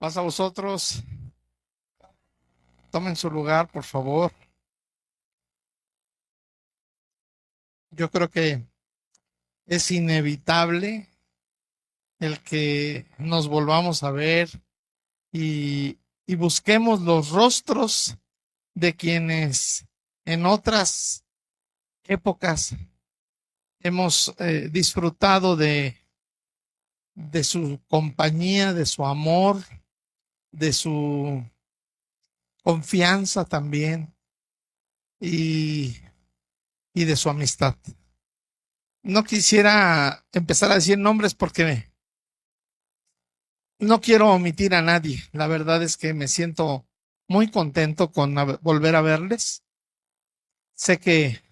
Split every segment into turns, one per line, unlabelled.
Paz a vosotros. Tomen su lugar, por favor. Yo creo que es inevitable el que nos volvamos a ver y busquemos los rostros de quienes en otras épocas hemos disfrutado de su compañía, de su amor, de su confianza también y, y de su amistad. No quisiera empezar a decir nombres porque no quiero omitir a nadie. La verdad es que me siento muy contento con volver a verles. Sé que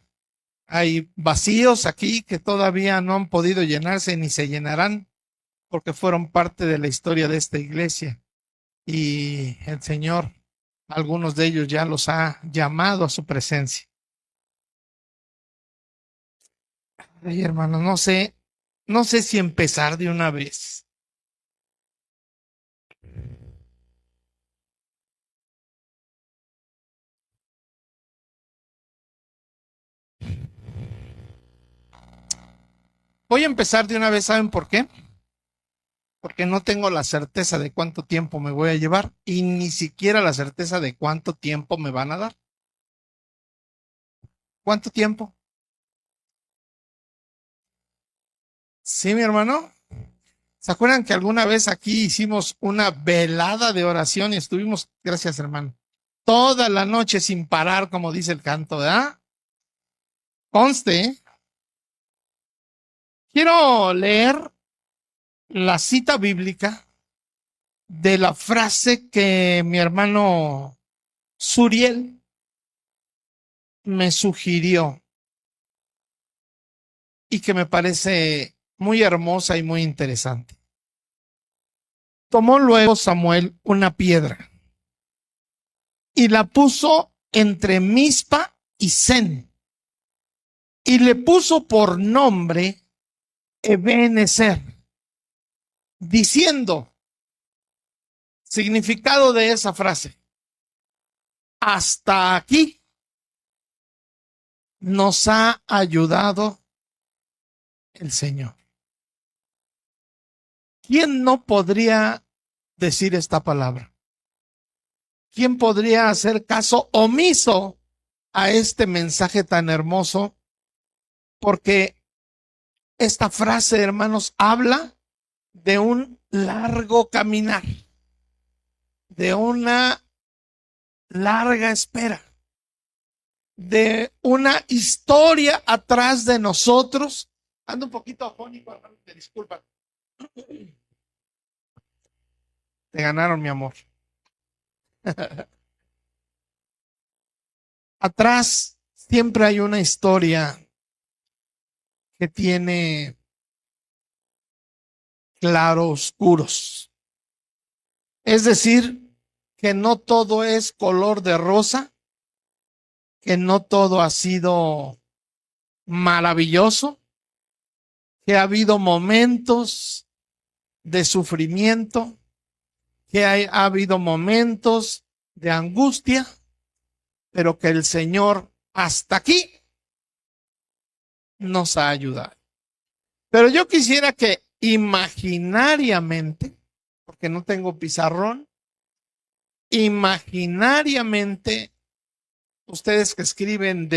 hay vacíos aquí que todavía no han podido llenarse ni se llenarán porque fueron parte de la historia de esta iglesia. Y el Señor, algunos de ellos ya los ha llamado a su presencia. Ay, hermano, no sé si empezar de una vez. Voy a empezar de una vez, ¿saben por qué? Porque no tengo la certeza de cuánto tiempo me voy a llevar y ni siquiera la certeza de cuánto tiempo me van a dar. ¿Cuánto tiempo? Sí, mi hermano. ¿Se acuerdan que alguna vez aquí hicimos una velada de oración y estuvimos, gracias hermano, toda la noche sin parar, como dice el canto, ¿verdad? Conste, quiero leer la cita bíblica de la frase que mi hermano Suriel me sugirió y que me parece muy hermosa y muy interesante. Tomó luego Samuel una piedra y la puso entre Mizpa y Sen y le puso por nombre Ebenezer, diciendo, significado de esa frase, hasta aquí nos ha ayudado el Señor. ¿Quién no podría decir esta palabra? ¿Quién podría hacer caso omiso a este mensaje tan hermoso? Porque esta frase, hermanos, habla de un largo caminar, de una larga espera, de una historia atrás de nosotros. Ando un poquito afónico, hermano, te disculpa. Te ganaron, mi amor. Atrás siempre hay una historia que tiene claroscuros. Es decir, que no todo es color de rosa, que no todo ha sido maravilloso, que ha habido momentos de sufrimiento, que ha habido momentos de angustia, pero que el Señor hasta aquí nos ha ayudado. Pero yo quisiera que imaginariamente, porque no tengo pizarrón, imaginariamente, ustedes que escriben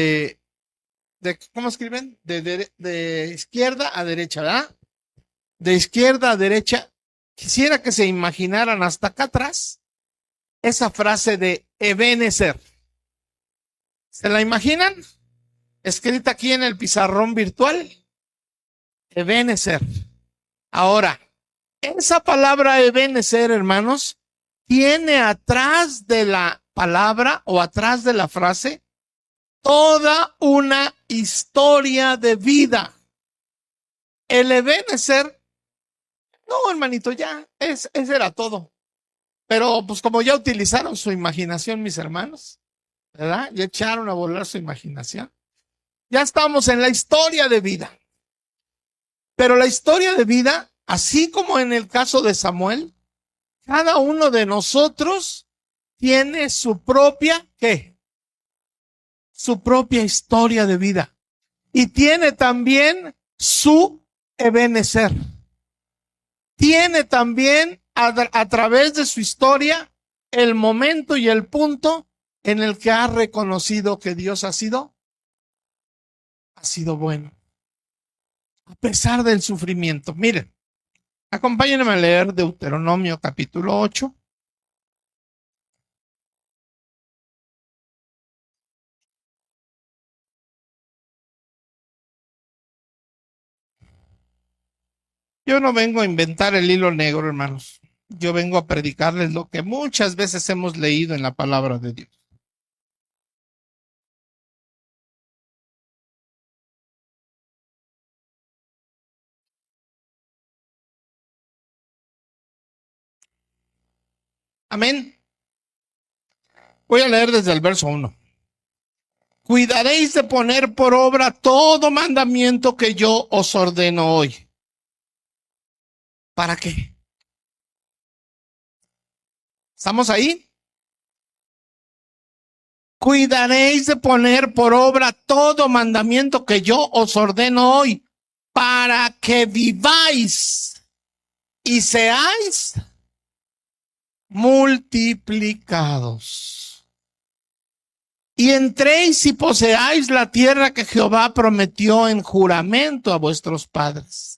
¿cómo escriben? De izquierda a derecha, ¿verdad? De izquierda a derecha, quisiera que se imaginaran hasta acá atrás esa frase de Ebenezer. ¿Se la imaginan? Escrita aquí en el pizarrón virtual. Ebenezer. Ahora, esa palabra Ebenezer, hermanos, tiene atrás de la palabra o atrás de la frase toda una historia de vida. El Ebenezer, no, hermanito, ya, ese era todo. Pero pues como ya utilizaron su imaginación, mis hermanos, ¿verdad? Ya echaron a volar su imaginación. Ya estamos en la historia de vida. Pero la historia de vida, así como en el caso de Samuel, Cada uno de nosotros tiene su propia, ¿qué? Su propia historia de vida. Y tiene también su ebenecer. Tiene también a través de su historia el momento y el punto en el que ha reconocido que Dios ha sido bueno. A pesar del sufrimiento. Miren, acompáñenme a leer Deuteronomio capítulo 8. Yo no vengo a inventar el hilo negro, hermanos. Yo vengo a predicarles lo que muchas veces hemos leído en la palabra de Dios. Amén. Voy a leer desde el verso 1. Cuidaréis de poner por obra todo mandamiento que yo os ordeno hoy. ¿Para qué? ¿Estamos ahí? Cuidaréis de poner por obra todo mandamiento que yo os ordeno hoy, para que viváis y seáis multiplicados. Y entréis y poseáis la tierra que Jehová prometió en juramento a vuestros padres.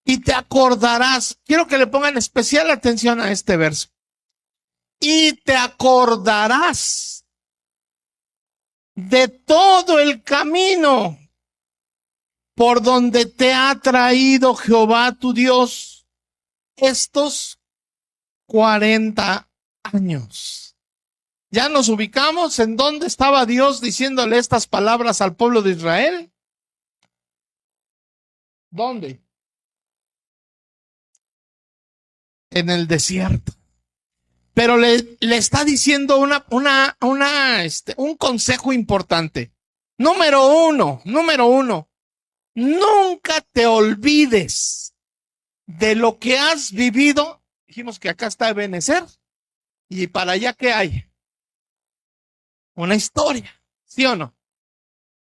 Y te acordarás, quiero que le pongan especial atención a este verso. Y te acordarás de todo el camino por donde te ha traído Jehová tu Dios estos 40 años. ¿Ya nos ubicamos en dónde estaba Dios diciéndole estas palabras al pueblo de Israel? ¿Dónde? En el desierto. Pero le está diciendo un consejo importante. Número uno, nunca te olvides de lo que has vivido. Dijimos que acá está Ebenezer. Y para allá, ¿qué hay? Una historia, ¿sí o no?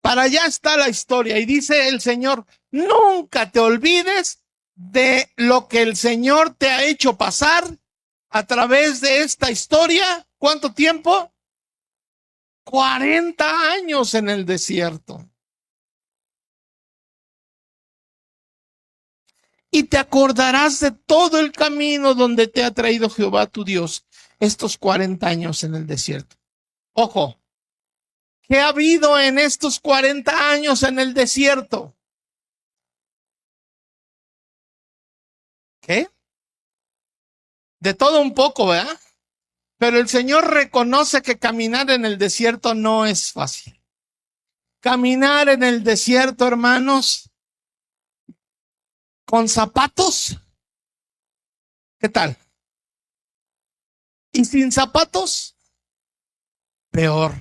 Para allá está la historia. Y dice el Señor, nunca te olvides de lo que el Señor te ha hecho pasar a través de esta historia. ¿Cuánto tiempo? 40 años en el desierto. Y te acordarás de todo el camino donde te ha traído Jehová tu Dios estos 40 años en el desierto. Ojo, ¿qué ha habido en estos 40 años en el desierto? ¿Qué? De todo un poco, ¿verdad? Pero el Señor reconoce que caminar en el desierto no es fácil. Caminar en el desierto, hermanos, con zapatos, ¿qué tal? Y sin zapatos, peor.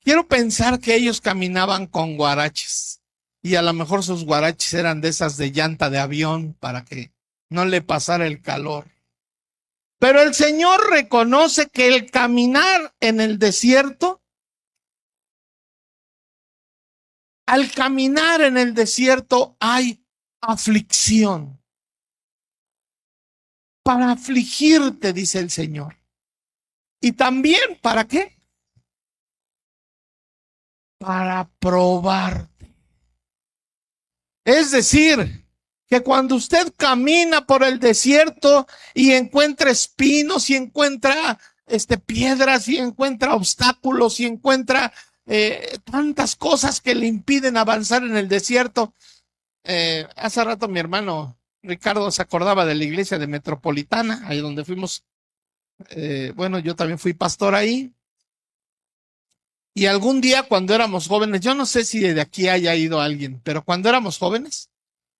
Quiero pensar que ellos caminaban con guaraches y a lo mejor sus guaraches eran de esas de llanta de avión para que no le pasara el calor. Pero el Señor reconoce que el caminar en el desierto, al caminar en el desierto hay aflicción. Para afligirte, dice el Señor. Y también, ¿para qué? Para probarte. Es decir, que cuando usted camina por el desierto y encuentra espinos y encuentra piedras y encuentra obstáculos y encuentra tantas cosas que le impiden avanzar en el desierto. Hace rato mi hermano Ricardo se acordaba de la iglesia de Metropolitana, ahí donde fuimos. Bueno, yo también fui pastor ahí. Y algún día cuando éramos jóvenes, yo no sé si de aquí haya ido alguien, pero cuando éramos jóvenes,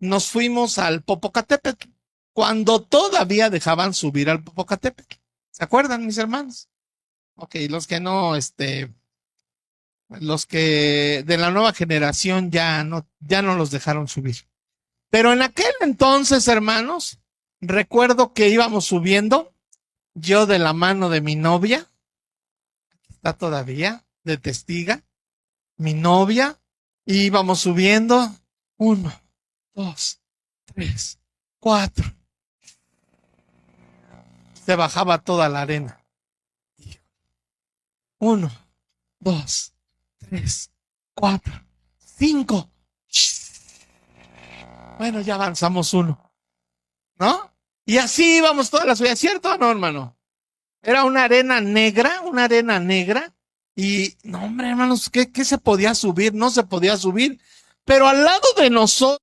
nos fuimos al Popocatépetl, cuando todavía dejaban subir al Popocatépetl. ¿Se acuerdan, mis hermanos? Ok, los que no, los que de la nueva generación ya no los dejaron subir. Pero en aquel entonces, hermanos, Recuerdo que íbamos subiendo, yo de la mano de mi novia, está todavía de testiga, mi novia, y íbamos subiendo, 1, 2, 3, 4. Se bajaba toda la arena. 1, 2, 3, 4, 5. Bueno, ya avanzamos 1, ¿no? Y así íbamos toda la subida, ¿cierto o no, hermano? Era una arena negra, y no, hombre, hermanos, ¿qué se podía subir? No se podía subir, pero al lado de nosotros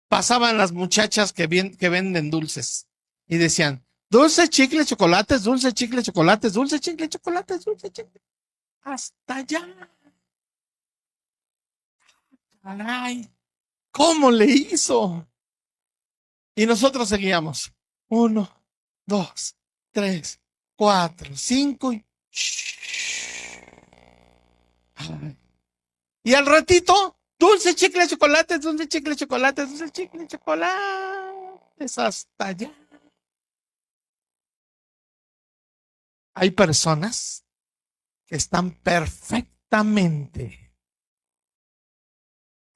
pasaban las muchachas que venden dulces y decían, dulce, chicle, chocolates, dulce, chicle, chocolates, dulce, chicle, chocolates, dulce, chicle. Hasta allá. Caray, ¿cómo le hizo? Y nosotros seguíamos. 1, 2, 3, 4, 5 y... Ay. Y al ratito, dulce, chicle, chocolates, dulce, chicle, chocolates, dulce, chicle, chocolates, hasta allá. Hay personas que están perfectamente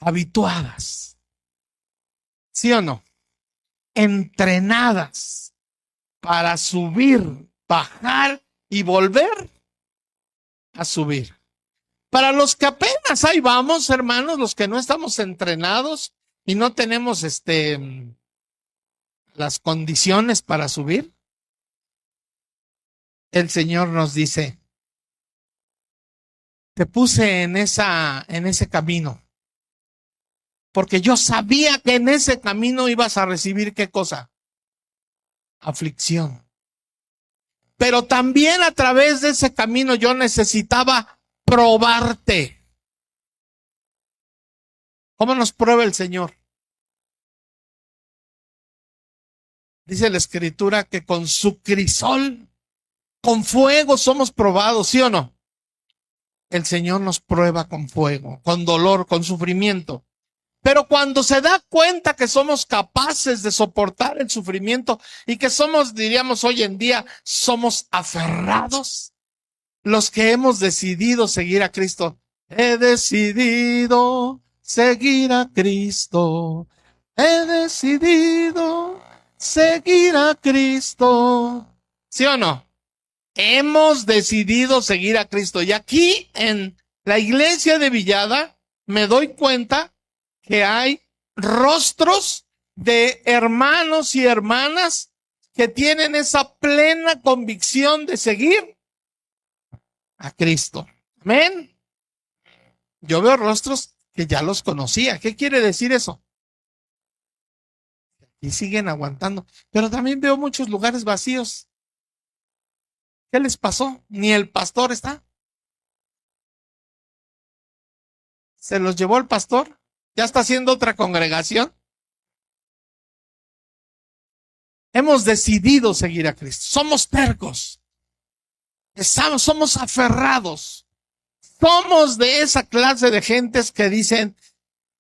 habituadas, ¿sí o no? Entrenadas para subir, bajar y volver a subir. Para los que apenas ahí vamos, hermanos, los que no estamos entrenados y no tenemos las condiciones para subir, el Señor nos dice, te puse en ese camino, porque yo sabía que en ese camino ibas a recibir ¿qué cosa? Aflicción. Pero también a través de ese camino yo necesitaba probarte. ¿Cómo nos prueba el Señor? Dice la Escritura que con su crisol, con fuego somos probados, ¿sí o no? El Señor nos prueba con fuego, con dolor, con sufrimiento. Pero cuando se da cuenta que somos capaces de soportar el sufrimiento y que somos, diríamos hoy en día, somos aferrados, los que hemos decidido seguir a Cristo. He decidido seguir a Cristo. He decidido seguir a Cristo. ¿Sí o no? Hemos decidido seguir a Cristo. Y aquí en la iglesia de Villada me doy cuenta que hay rostros de hermanos y hermanas que tienen esa plena convicción de seguir a Cristo. Amén. Yo veo rostros que ya los conocía. ¿Qué quiere decir eso? Y siguen aguantando. Pero también veo muchos lugares vacíos. ¿Qué les pasó? Ni el pastor está. ¿Se los llevó el pastor? ¿Ya está haciendo otra congregación? Hemos decidido seguir a Cristo. Somos tercos. Somos aferrados. Somos de esa clase de gentes que dicen,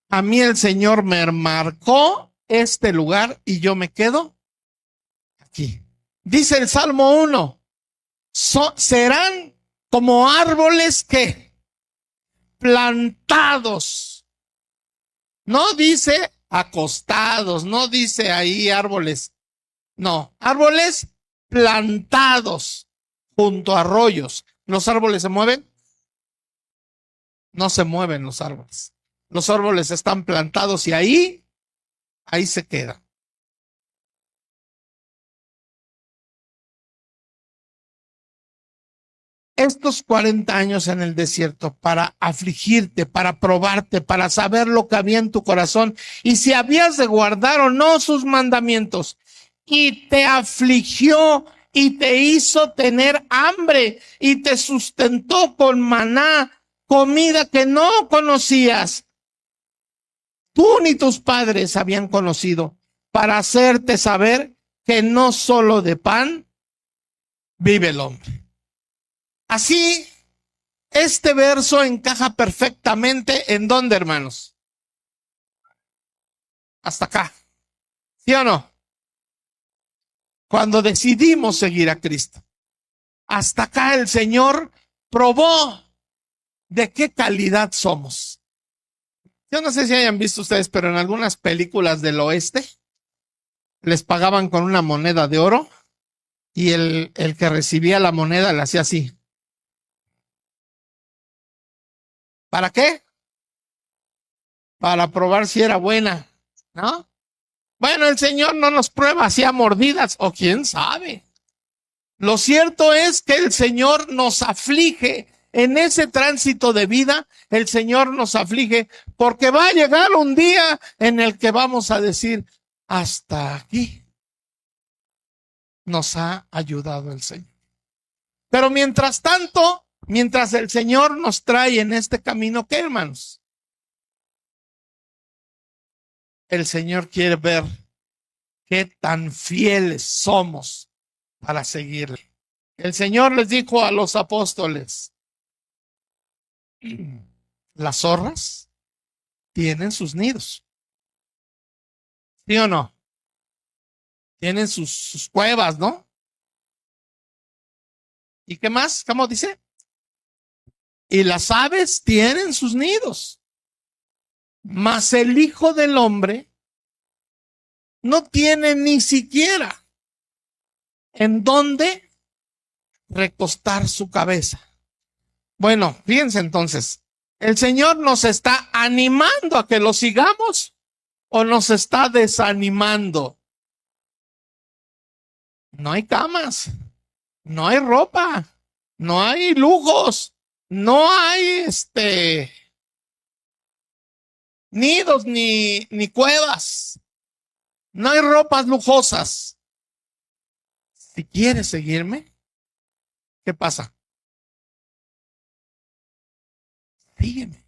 a mí el Señor me marcó este lugar y yo me quedo aquí. Dice el Salmo 1, serán como árboles que plantados. No dice acostados, no dice ahí árboles. No, árboles plantados junto a arroyos. ¿Los árboles se mueven? No se mueven los árboles. Los árboles están plantados y ahí se quedan. Estos 40 años en el desierto para afligirte, para probarte, para saber lo que había en tu corazón y si habías de guardar o no sus mandamientos. Y te afligió y te hizo tener hambre y te sustentó con maná, comida que no conocías. Tú ni tus padres habían conocido, para hacerte saber que no solo de pan vive el hombre. Así, este verso encaja perfectamente ¿en dónde, hermanos? Hasta acá. ¿Sí o no? Cuando decidimos seguir a Cristo. Hasta acá el Señor probó de qué calidad somos. Yo no sé si hayan visto ustedes, pero en algunas películas del oeste les pagaban con una moneda de oro y el que recibía la moneda le hacía así. ¿Para qué? Para probar si era buena, ¿no? Bueno, el Señor no nos prueba así a mordidas, o quién sabe. Lo cierto es que el Señor nos aflige en ese tránsito de vida. El Señor nos aflige porque va a llegar un día en el que vamos a decir, hasta aquí nos ha ayudado el Señor. Pero mientras tanto, mientras el Señor nos trae en este camino, ¿qué, hermanos? El Señor quiere ver qué tan fieles somos para seguirle. El Señor les dijo a los apóstoles, las zorras tienen sus nidos. ¿Sí o no? Tienen sus cuevas, ¿no? ¿Y qué más? ¿Cómo dice? Y las aves tienen sus nidos. Mas el Hijo del Hombre no tiene ni siquiera en dónde recostar su cabeza. Bueno, fíjense entonces, ¿el Señor nos está animando a que lo sigamos o nos está desanimando? No hay camas, no hay ropa, no hay lujos, no hay nidos ni cuevas, no hay ropas lujosas. Si quieres seguirme, ¿qué pasa? Sígueme.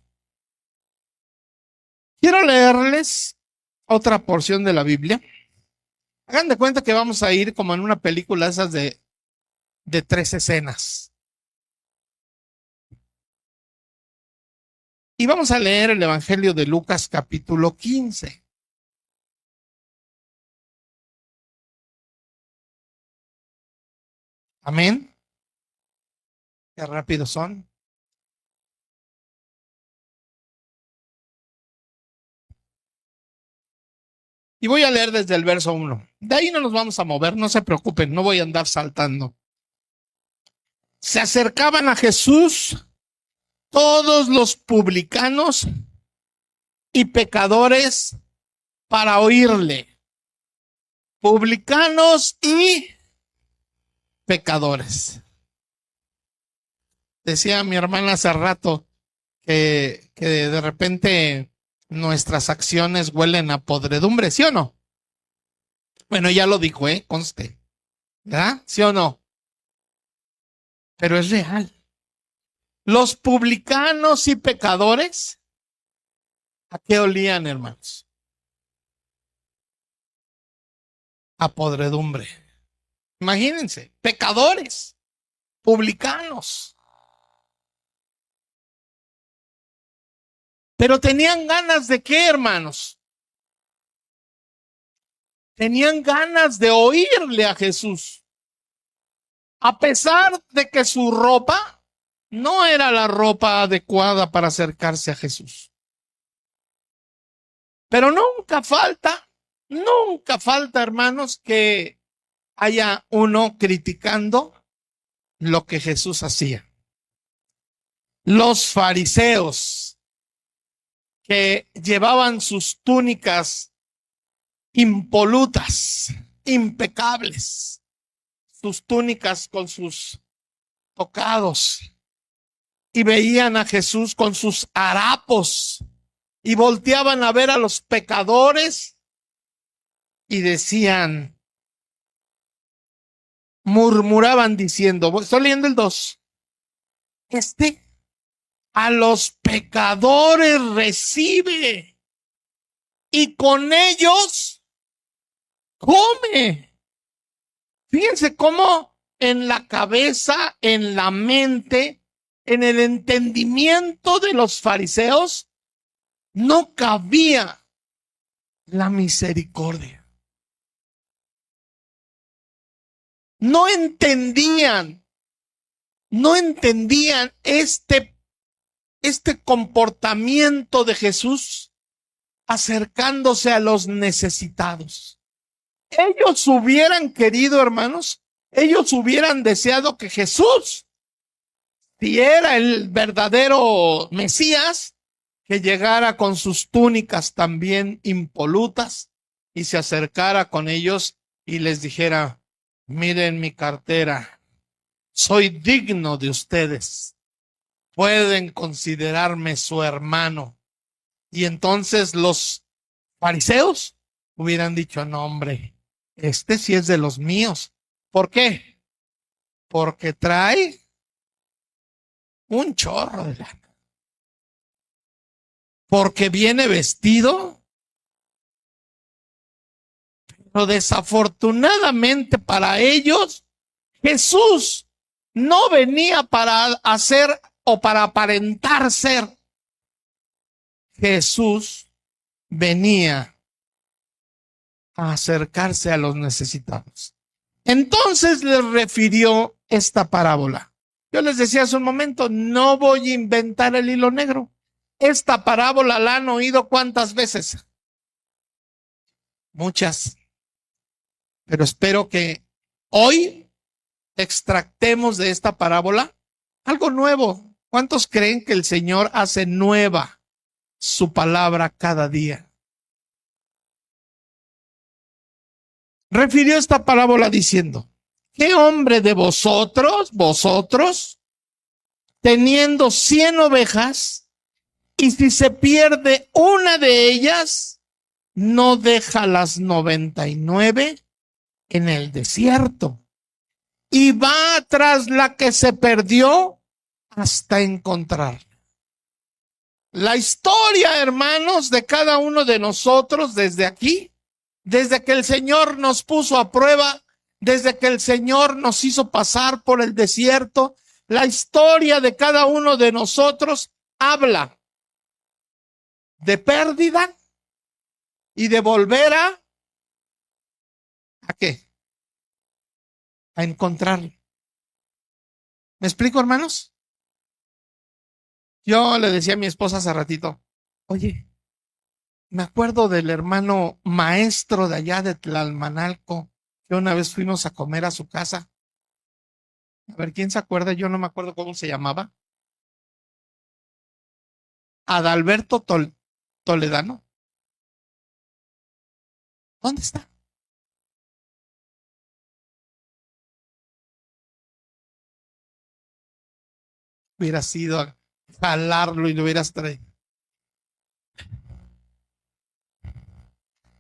Quiero leerles otra porción de la Biblia. Hagan de cuenta que vamos a ir como en una película esas de 3 escenas. Y vamos a leer el Evangelio de Lucas capítulo 15. Amén. Qué rápidos son. Y voy a leer desde el verso 1. De ahí no nos vamos a mover, no se preocupen, no voy a andar saltando. Se acercaban a Jesús todos los publicanos y pecadores para oírle. Publicanos y pecadores. Decía mi hermana hace rato que de repente nuestras acciones huelen a podredumbre, ¿sí o no? Bueno, ya lo dijo, conste. ¿Verdad? ¿Sí o no? Pero es real. Los publicanos y pecadores, ¿a qué olían, hermanos? A podredumbre. Imagínense, pecadores, publicanos. Pero tenían ganas de qué, hermanos? Tenían ganas de oírle a Jesús. A pesar de que su ropa no era la ropa adecuada para acercarse a Jesús. Pero nunca falta, hermanos, que haya uno criticando lo que Jesús hacía. Los fariseos que llevaban sus túnicas impolutas, impecables, sus túnicas con sus tocados, y veían a Jesús con sus harapos y volteaban a ver a los pecadores y decían, murmuraban diciendo, estoy leyendo el 2, a los pecadores recibe y con ellos come. Fíjense cómo en la cabeza, en la mente, en el entendimiento de los fariseos, no cabía la misericordia. no entendían este comportamiento de Jesús acercándose a los necesitados. Ellos hubieran querido, hermanos, ellos hubieran deseado que Jesús, si era el verdadero Mesías, que llegara con sus túnicas también impolutas y se acercara con ellos y les dijera: miren mi cartera, soy digno de ustedes, pueden considerarme su hermano. Y entonces los fariseos hubieran dicho: no, hombre, este sí es de los míos. ¿Por qué? Porque trae un chorro de lana. Porque viene vestido. Pero desafortunadamente para ellos, Jesús no venía para hacer o para aparentar ser. Jesús venía a acercarse a los necesitados. Entonces les refirió esta parábola. Yo les decía hace un momento, no voy a inventar el hilo negro. Esta parábola la han oído ¿cuántas veces? Muchas. Pero espero que hoy extractemos de esta parábola algo nuevo. ¿Cuántos creen que el Señor hace nueva su palabra cada día? Refirió esta parábola diciendo: ¿qué hombre de vosotros, teniendo 100 ovejas, y si se pierde una de ellas, no deja las 99 en el desierto y va tras la que se perdió hasta encontrarla? La historia, hermanos, de cada uno de nosotros desde aquí, desde que el Señor nos puso a prueba, desde que el Señor nos hizo pasar por el desierto, la historia de cada uno de nosotros habla de pérdida y de volver ¿a qué? A encontrarlo. ¿Me explico, hermanos? Yo le decía a mi esposa hace ratito: oye, me acuerdo del hermano maestro de allá de Tlalmanalco, que una vez fuimos a comer a su casa. A ver, ¿quién se acuerda? Yo no me acuerdo cómo se llamaba. Adalberto Toledano. ¿Dónde está? Hubiera sido a jalarlo y lo hubieras traído.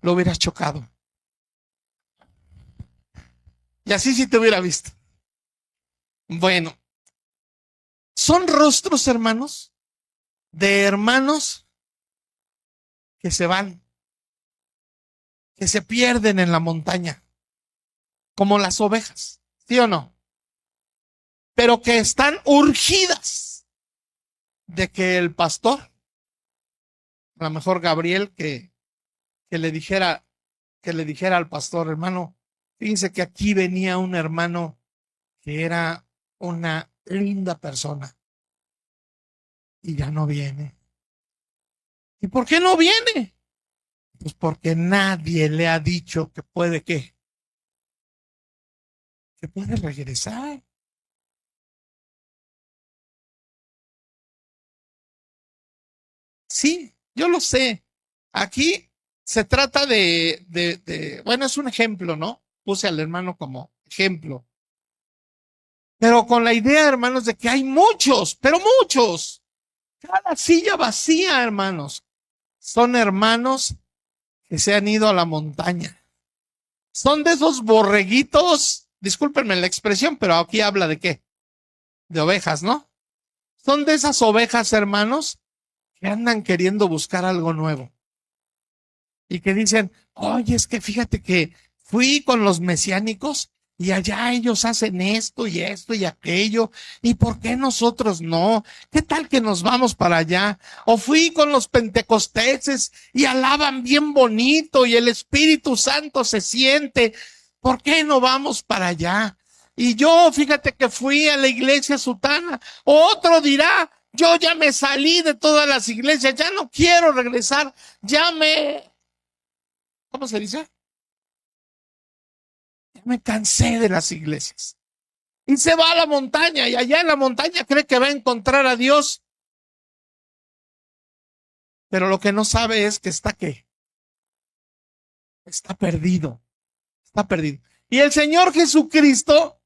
Lo hubieras chocado. Y así sí te hubiera visto. Bueno, son rostros, hermanos, de hermanos que se van, que se pierden en la montaña, como las ovejas, ¿sí o no? Pero que están urgidas de que el pastor, a lo mejor Gabriel, que le dijera al pastor: hermano, fíjense que aquí venía un hermano que era una linda persona y ya no viene. ¿Y por qué no viene? Pues porque nadie le ha dicho que puede ¿qué? Que puede regresar. Sí, yo lo sé. Aquí se trata bueno, es un ejemplo, ¿no? Puse al hermano como ejemplo. Pero con la idea, hermanos, de que hay muchos, pero muchos. Cada silla vacía, hermanos. Son hermanos que se han ido a la montaña. Son de esos borreguitos, discúlpenme la expresión, pero aquí habla de qué? De ovejas, ¿no? Son de esas ovejas, hermanos, que andan queriendo buscar algo nuevo. Y que dicen: oye, es que fíjate que fui con los mesiánicos y allá ellos hacen esto y aquello. ¿Y por qué nosotros no? ¿Qué tal que nos vamos para allá? O fui con los pentecosteses y alaban bien bonito y el Espíritu Santo se siente. ¿Por qué no vamos para allá? Y yo, fíjate que fui a la iglesia sutana. Otro dirá, yo ya me salí de todas las iglesias, ya no quiero regresar, ¿cómo se dice? Ya me cansé de las iglesias. Y se va a la montaña y allá en la montaña cree que va a encontrar a Dios. Pero lo que no sabe es que está perdido, está perdido. Y el Señor Jesucristo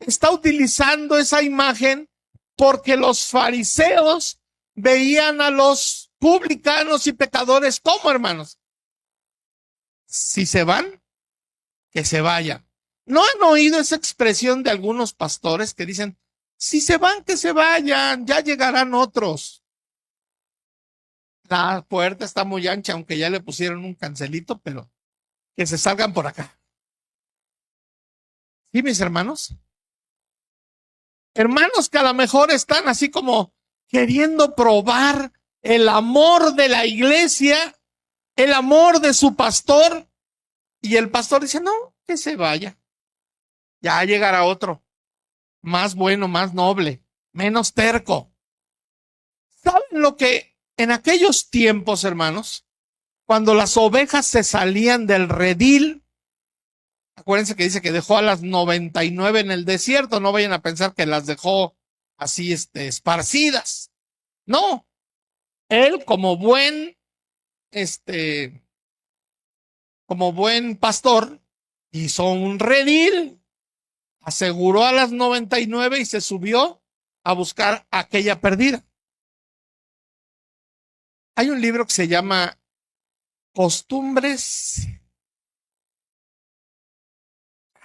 está utilizando esa imagen porque los fariseos veían a los publicanos y pecadores como hermanos. Si se van, que se vayan. ¿No han oído esa expresión de algunos pastores que dicen, si se van, que se vayan, ya llegarán otros? La puerta está muy ancha, aunque ya le pusieron un cancelito, pero que se salgan por acá. ¿Sí, mis hermanos? Hermanos que a lo mejor están así como queriendo probar el amor de la iglesia, el amor de su pastor, y el pastor dice, no, que se vaya. Ya llegará otro, más bueno, más noble, menos terco. ¿Saben lo que en aquellos tiempos, hermanos, cuando las ovejas se salían del redil? Acuérdense que dice que dejó a las 99 en el desierto. No vayan a pensar que las dejó así, esparcidas. No, él este, como buen pastor, hizo un redil, aseguró a las 99 y se subió a buscar aquella perdida. Hay un libro que se llama Costumbres.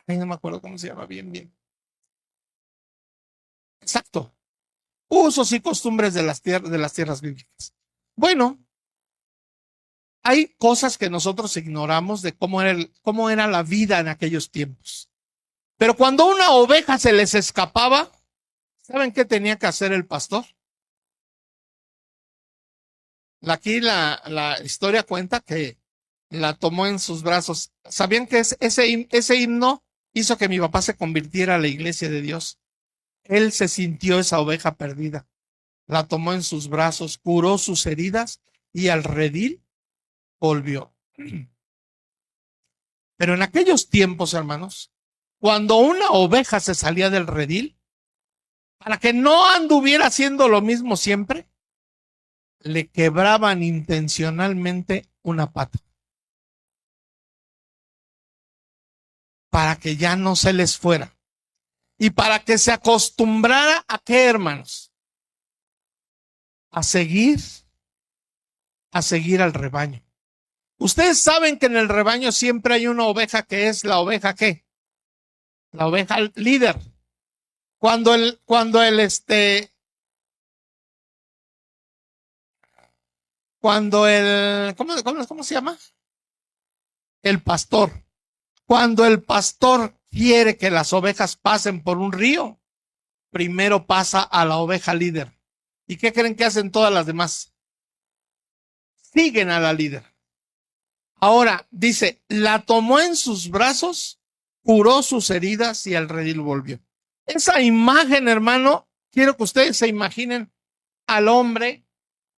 Ay, no me acuerdo cómo se llama bien. Exacto. Usos y costumbres de las tierras bíblicas. Bueno, hay cosas que nosotros ignoramos de cómo era la vida en aquellos tiempos. Pero cuando una oveja se les escapaba, ¿saben qué tenía que hacer el pastor? Aquí la historia cuenta que la tomó en sus brazos. ¿Sabían que ese himno hizo que mi papá se convirtiera a la iglesia de Dios? Él se sintió esa oveja perdida. La tomó en sus brazos, curó sus heridas y al redil volvió. Pero en aquellos tiempos, hermanos, cuando una oveja se salía del redil, para que no anduviera haciendo lo mismo siempre, le quebraban intencionalmente una pata. Para que ya no se les fuera. Y para que se acostumbrara a qué, hermanos? A seguir al rebaño. Ustedes saben que en el rebaño siempre hay una oveja que es la oveja ¿qué? La oveja líder. Cuando ¿cómo se llama? El pastor. Cuando el pastor quiere que las ovejas pasen por un río, primero pasa a la oveja líder. ¿Y qué creen que hacen todas las demás? Siguen a la líder. Ahora, dice, la tomó en sus brazos, curó sus heridas y al redil volvió. Esa imagen, hermano, quiero que ustedes se imaginen al hombre,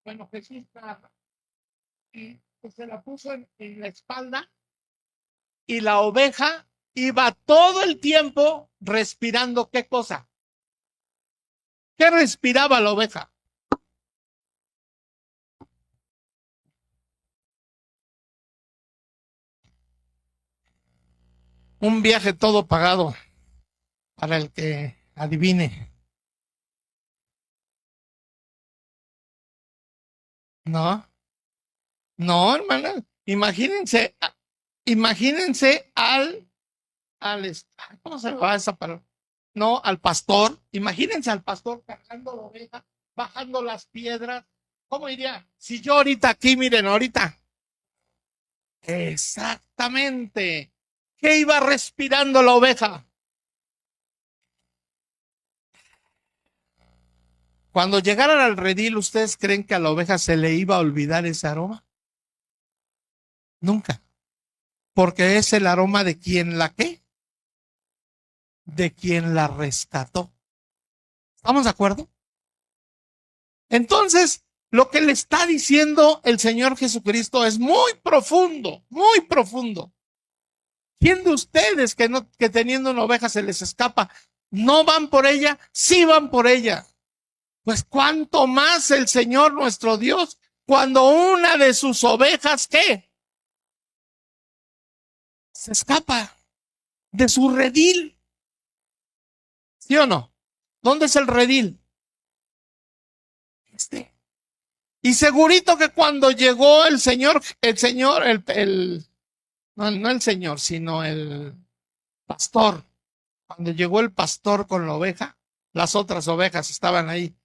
bueno, Jesús y se la puso en la espalda y la oveja iba todo el tiempo respirando, ¿qué cosa? ¿Qué respiraba la oveja? Un viaje todo pagado para el que adivine. No, no, hermana. Imagínense ¿cómo se va esa palabra? No, al pastor. Imagínense al pastor cargando la oveja, bajando las piedras. ¿Cómo iría? Si yo ahorita aquí, miren, ahorita. Exactamente. ¿Qué iba respirando la oveja? Cuando llegaran al redil, ¿ustedes creen que a la oveja se le iba a olvidar ese aroma? Nunca. Porque es el aroma de quien la qué. de quien la rescató. ¿Estamos de acuerdo? Entonces, lo que le está diciendo el Señor Jesucristo es muy profundo, muy profundo. ¿Quién de ustedes que teniendo una oveja se les escapa, no van por ella? Sí van por ella. Pues cuánto más el Señor nuestro Dios, cuando una de sus ovejas, ¿qué? Se escapa de su redil. ¿Sí o no? ¿Dónde es el redil? Y segurito que cuando llegó el Señor, no el Señor, sino el pastor, cuando llegó el pastor con la oveja, las otras ovejas estaban ahí.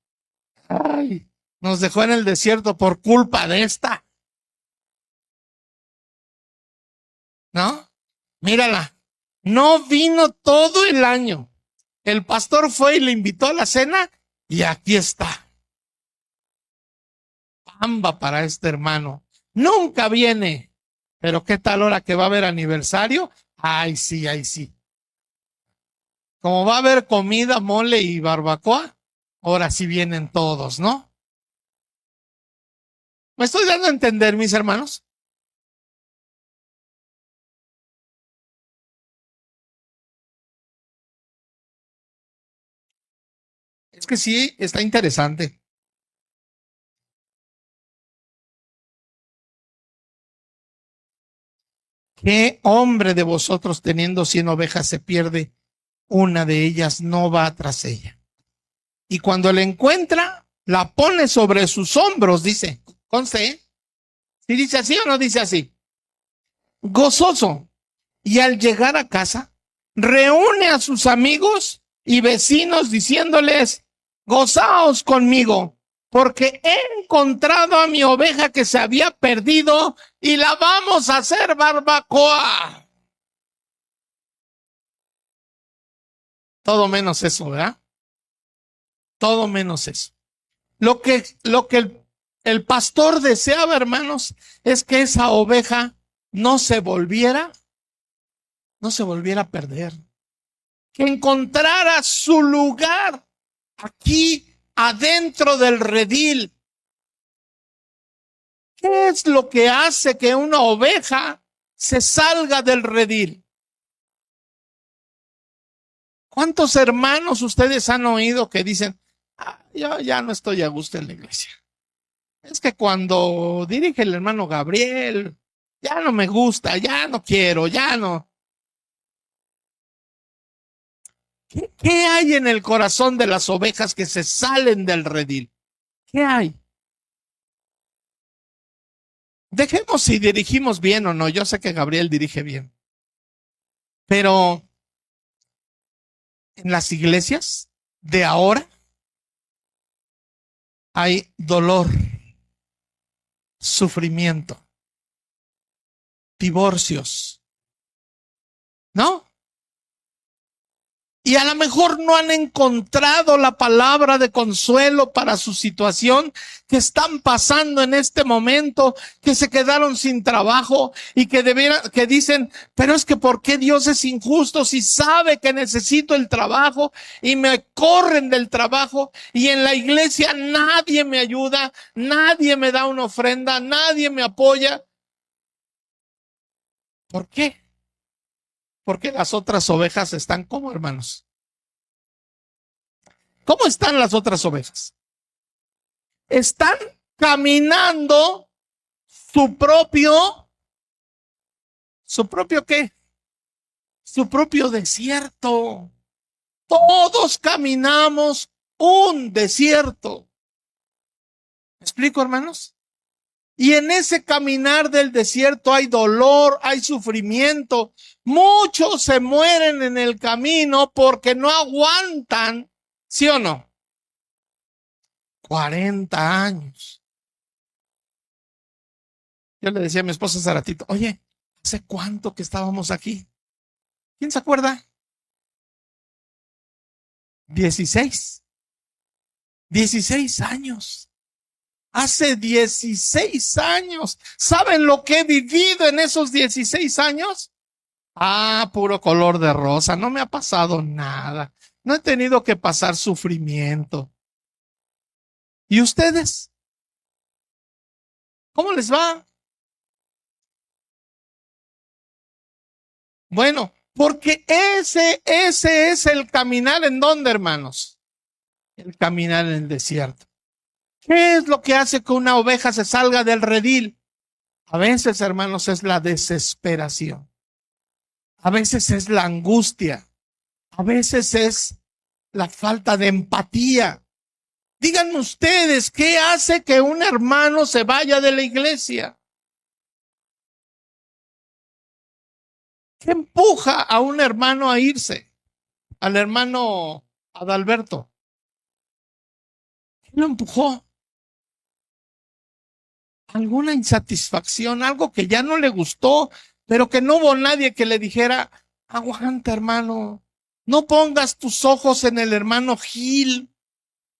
Ay, nos dejó en el desierto por culpa de esta. ¿No? Mírala, no vino todo el año. El pastor fue y le invitó a la cena y aquí está. Pamba para este hermano. Nunca viene. Pero qué tal hora que va a haber aniversario. Ay, sí, ay, sí. Como va a haber comida, mole y barbacoa, ahora sí vienen todos, ¿no? ¿Me estoy dando a entender, mis hermanos? Es que sí, está interesante. ¿Qué hombre de vosotros teniendo 100 ovejas se pierde? Una de ellas no va tras ella. Y cuando la encuentra, la pone sobre sus hombros, dice. Conste, ¿eh? ¿Sí dice así o no dice así? Gozoso. Y al llegar a casa, reúne a sus amigos y vecinos diciéndoles, gozaos conmigo, porque he encontrado a mi oveja que se había perdido y la vamos a hacer barbacoa. Todo menos eso, ¿verdad? Todo menos eso. Lo que el pastor deseaba, hermanos, es que esa oveja no se volviera a perder. Que encontrara su lugar aquí adentro del redil. ¿Qué es lo que hace que una oveja se salga del redil? ¿Cuántos hermanos ustedes han oído que dicen, yo ya no estoy a gusto en la iglesia? Es que cuando dirige el hermano Gabriel, ya no me gusta, ya no quiero, ya no. ¿Qué hay en el corazón de las ovejas que se salen del redil? ¿Qué hay? Dejemos si dirigimos bien o no. Yo sé que Gabriel dirige bien. Pero en las iglesias de ahora hay dolor, sufrimiento, divorcios, ¿no? Y a lo mejor no han encontrado la palabra de consuelo para su situación, que están pasando en este momento, que se quedaron sin trabajo y que dicen, pero es que ¿por qué Dios es injusto si sabe que necesito el trabajo y me corren del trabajo y en la iglesia nadie me ayuda, nadie me da una ofrenda, nadie me apoya? ¿Por qué? Porque las otras ovejas están como, hermanos. ¿Cómo están las otras ovejas? Están caminando su propio ¿qué? Su propio desierto. Todos caminamos un desierto. ¿Me explico, hermanos? Y en ese caminar del desierto hay dolor, hay sufrimiento. Muchos se mueren en el camino porque no aguantan, ¿sí o no? 40 años. Yo le decía a mi esposa hace ratito, oye, ¿hace cuánto que estábamos aquí? ¿Quién se acuerda? 16 años. Hace 16 años. ¿Saben lo que he vivido en esos 16 años? Ah, puro color de rosa. No me ha pasado nada. No he tenido que pasar sufrimiento. ¿Y ustedes? ¿Cómo les va? Bueno, porque ese es el caminar en donde, hermanos. El caminar en el desierto. ¿Qué es lo que hace que una oveja se salga del redil? A veces, hermanos, es la desesperación. A veces es la angustia. A veces es la falta de empatía. Díganme ustedes, ¿qué hace que un hermano se vaya de la iglesia? ¿Qué empuja a un hermano a irse? Al hermano Adalberto. ¿Qué lo empujó? Alguna insatisfacción, algo que ya no le gustó, pero que no hubo nadie que le dijera, aguanta, hermano, no pongas tus ojos en el hermano Gil,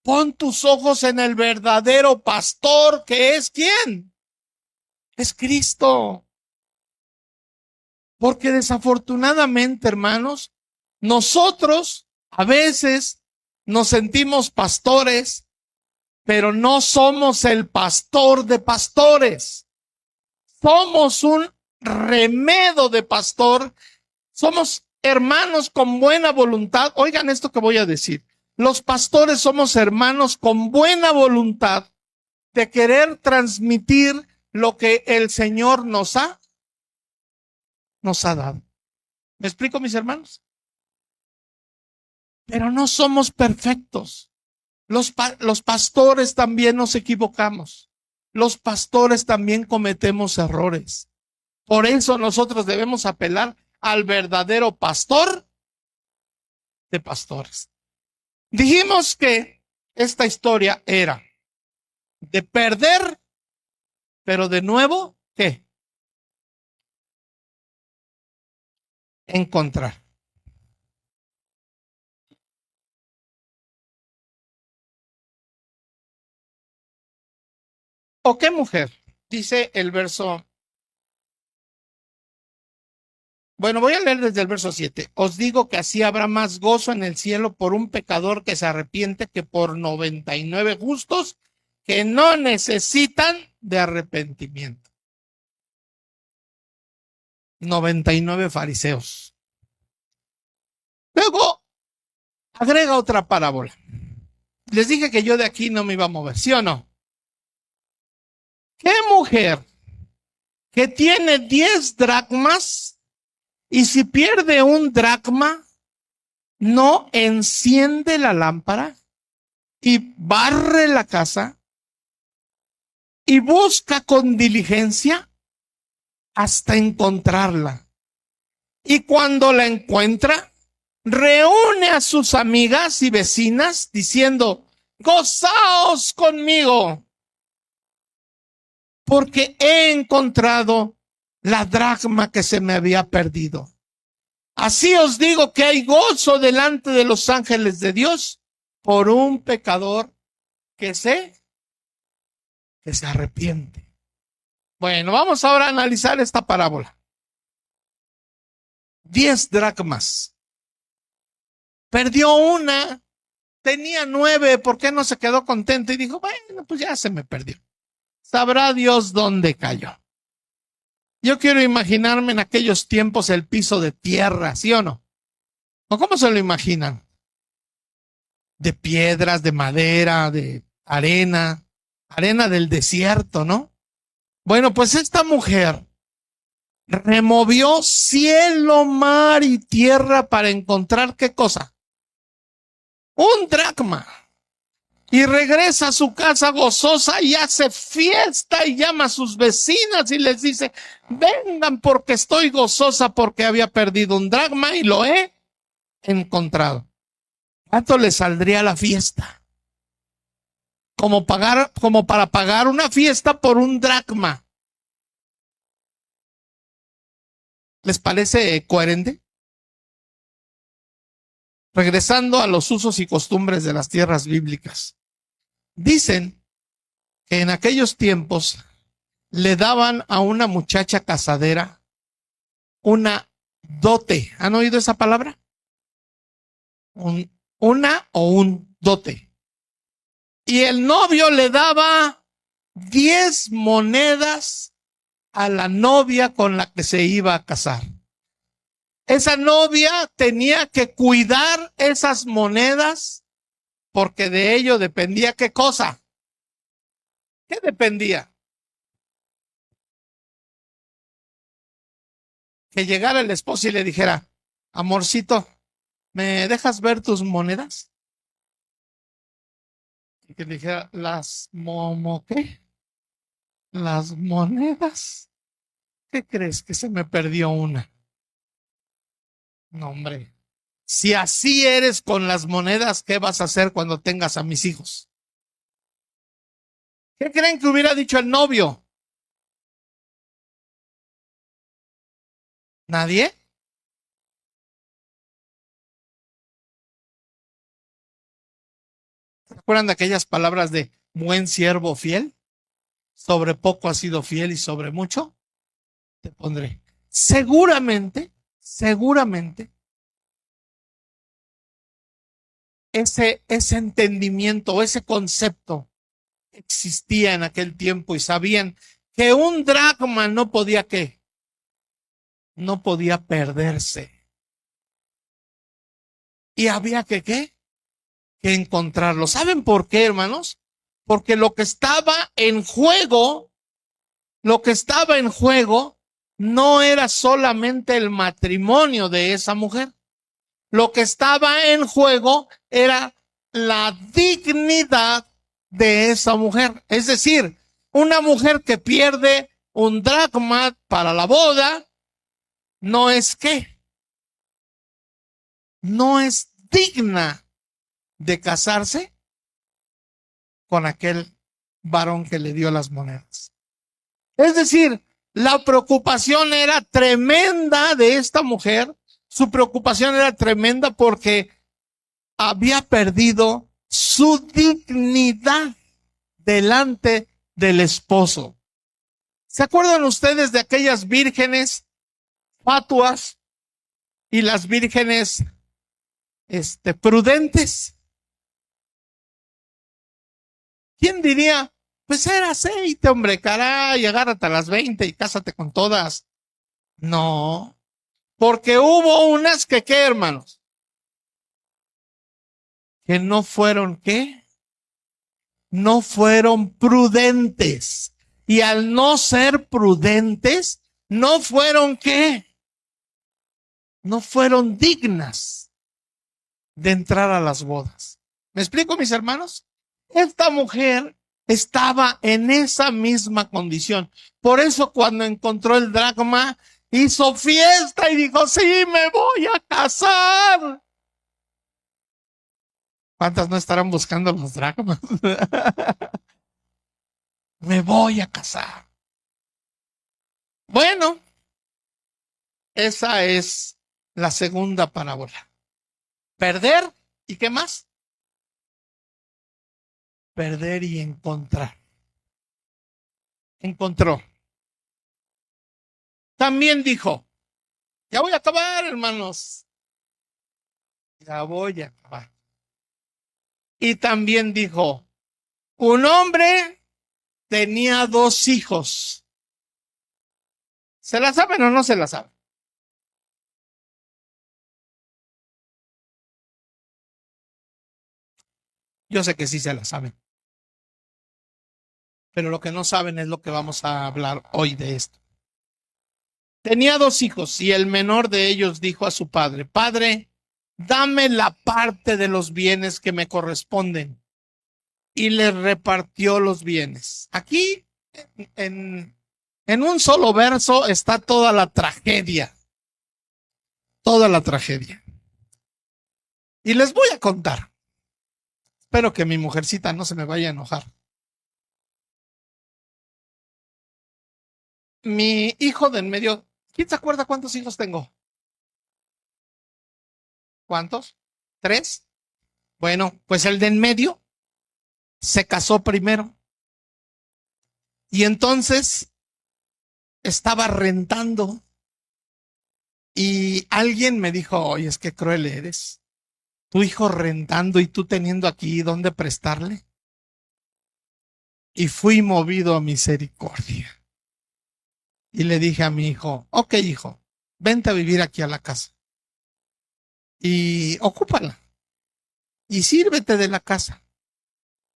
pon tus ojos en el verdadero pastor, que es ¿quién? Es Cristo. Porque desafortunadamente, hermanos, nosotros a veces nos sentimos pastores, pero no somos el pastor de pastores. Somos un remedo de pastor. Somos hermanos con buena voluntad. Oigan esto que voy a decir. Los pastores somos hermanos con buena voluntad de querer transmitir lo que el Señor nos ha dado. ¿Me explico, mis hermanos? Pero no somos perfectos. Los pastores también nos equivocamos. Los pastores también cometemos errores. Por eso nosotros debemos apelar al verdadero pastor de pastores. Dijimos que esta historia era de perder, pero de nuevo, ¿qué? Encontrar. ¿O qué mujer? Dice el verso. Bueno, voy a leer desde el verso 7. Os digo que así habrá más gozo en el cielo por un pecador que se arrepiente que por 99 justos que no necesitan de arrepentimiento. 99 fariseos. Luego agrega otra parábola. Les dije que yo de aquí no me iba a mover, ¿sí o no? ¿Qué mujer que tiene 10 dracmas y si pierde un dracma, no enciende la lámpara y barre la casa y busca con diligencia hasta encontrarla? Y cuando la encuentra, reúne a sus amigas y vecinas diciendo, gozaos conmigo, porque he encontrado la dracma que se me había perdido. Así os digo que hay gozo delante de los ángeles de Dios por un pecador que se arrepiente. Bueno, vamos ahora a analizar esta parábola. 10 dracmas. Perdió una, tenía 9, ¿por qué no se quedó contento? Y dijo, bueno, pues ya se me perdió. Sabrá Dios dónde cayó. Yo quiero imaginarme en aquellos tiempos el piso de tierra, ¿sí o no? ¿O cómo se lo imaginan? De piedras, de madera, de arena, arena del desierto, ¿no? Bueno, pues esta mujer removió cielo, mar y tierra para encontrar ¿qué cosa? Un dracma. Y regresa a su casa gozosa y hace fiesta y llama a sus vecinas y les dice, vengan porque estoy gozosa porque había perdido un dracma y lo he encontrado. ¿Cuánto le saldría la fiesta? Como para pagar una fiesta por un dracma. ¿Les parece coherente? Regresando a los usos y costumbres de las tierras bíblicas. Dicen que en aquellos tiempos le daban a una muchacha casadera una dote. ¿Han oído esa palabra? Una o un dote. Y el novio le daba 10 monedas a la novia con la que se iba a casar. Esa novia tenía que cuidar esas monedas porque de ello dependía ¿qué cosa? ¿Qué dependía? Que llegara el esposo y le dijera, amorcito, ¿me dejas ver tus monedas? Y que le dijera, ¿qué? Las monedas. ¿Qué crees que se me perdió una? No, hombre. Si así eres con las monedas, ¿qué vas a hacer cuando tengas a mis hijos? ¿Qué creen que hubiera dicho el novio? ¿Nadie? ¿Se acuerdan de aquellas palabras de buen siervo fiel? Sobre poco has sido fiel y sobre mucho te pondré. Seguramente, ese entendimiento, ese concepto existía en aquel tiempo y sabían que un dracma no podía ¿qué? No podía perderse. Y había que ¿qué? Que encontrarlo. ¿Saben por qué, hermanos? Porque lo que estaba en juego no era solamente el matrimonio de esa mujer. Lo que estaba en juego era la dignidad de esa mujer. Es decir, una mujer que pierde un dracma para la boda, no es ¿qué? No es digna de casarse con aquel varón que le dio las monedas. Es decir, la preocupación era tremenda de esta mujer. Su preocupación era tremenda porque había perdido su dignidad delante del esposo. ¿Se acuerdan ustedes de aquellas vírgenes fatuas y las vírgenes prudentes? ¿Quién diría? Pues era aceite, hombre, caray, agárrate a las 20 y cásate con todas. No, porque hubo unas que, ¿qué, hermanos? Que no fueron, ¿qué? No fueron prudentes. Y al no ser prudentes, no fueron, ¿qué? No fueron dignas de entrar a las bodas. ¿Me explico, mis hermanos? Esta mujer estaba en esa misma condición. Por eso cuando encontró el dracma, hizo fiesta y dijo, sí, me voy a casar. ¿Cuántas no estarán buscando los dracmas? Me voy a casar. Bueno, esa es la segunda parábola. Perder y ¿qué más? Perder y encontrar. Encontró. También dijo, ya voy a acabar, hermanos. Ya voy a acabar. Y también dijo, un hombre tenía 2 hijos. ¿Se la saben o no se la saben? Yo sé que sí se la saben. Pero lo que no saben es lo que vamos a hablar hoy de esto. Tenía 2 hijos y el menor de ellos dijo a su padre, Padre, dame la parte de los bienes que me corresponden. Y le repartió los bienes. Aquí, en un solo verso, está toda la tragedia. Toda la tragedia. Y les voy a contar. Espero que mi mujercita no se me vaya a enojar. Mi hijo de en medio, ¿quién se acuerda cuántos hijos tengo? ¿Cuántos? 3. Bueno, pues el de en medio se casó primero. Y entonces estaba rentando. Y alguien me dijo, oye, es que cruel eres. Tu hijo rentando y tú teniendo aquí dónde prestarle. Y fui movido a misericordia. Y le dije a mi hijo, ok, hijo, vente a vivir aquí a la casa. Y ocúpala. Y sírvete de la casa.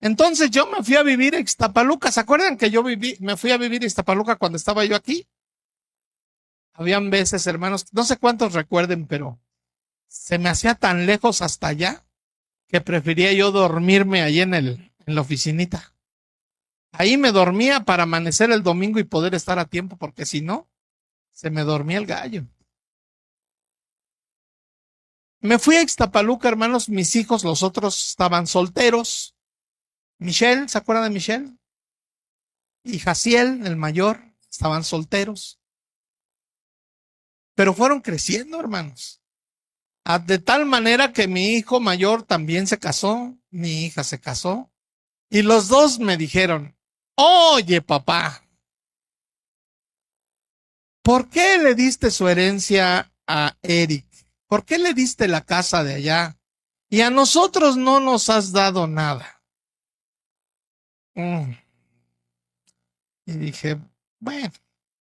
Entonces yo me fui a vivir a Ixtapaluca. ¿Se acuerdan que me fui a vivir a Ixtapaluca cuando estaba yo aquí? Habían veces, hermanos, no sé cuántos recuerden, pero se me hacía tan lejos hasta allá que prefería yo dormirme ahí en la oficinita. Ahí me dormía para amanecer el domingo y poder estar a tiempo, porque si no, se me dormía el gallo. Me fui a Ixtapaluca, hermanos, mis hijos, los otros estaban solteros. Michelle, ¿se acuerdan de Michelle? Y Jaciel, el mayor, estaban solteros. Pero fueron creciendo, hermanos. De tal manera que mi hijo mayor también se casó, mi hija se casó. Y los dos me dijeron, oye, papá, ¿por qué le diste su herencia a Eric? ¿Por qué le diste la casa de allá? Y a nosotros no nos has dado nada. Y dije, bueno,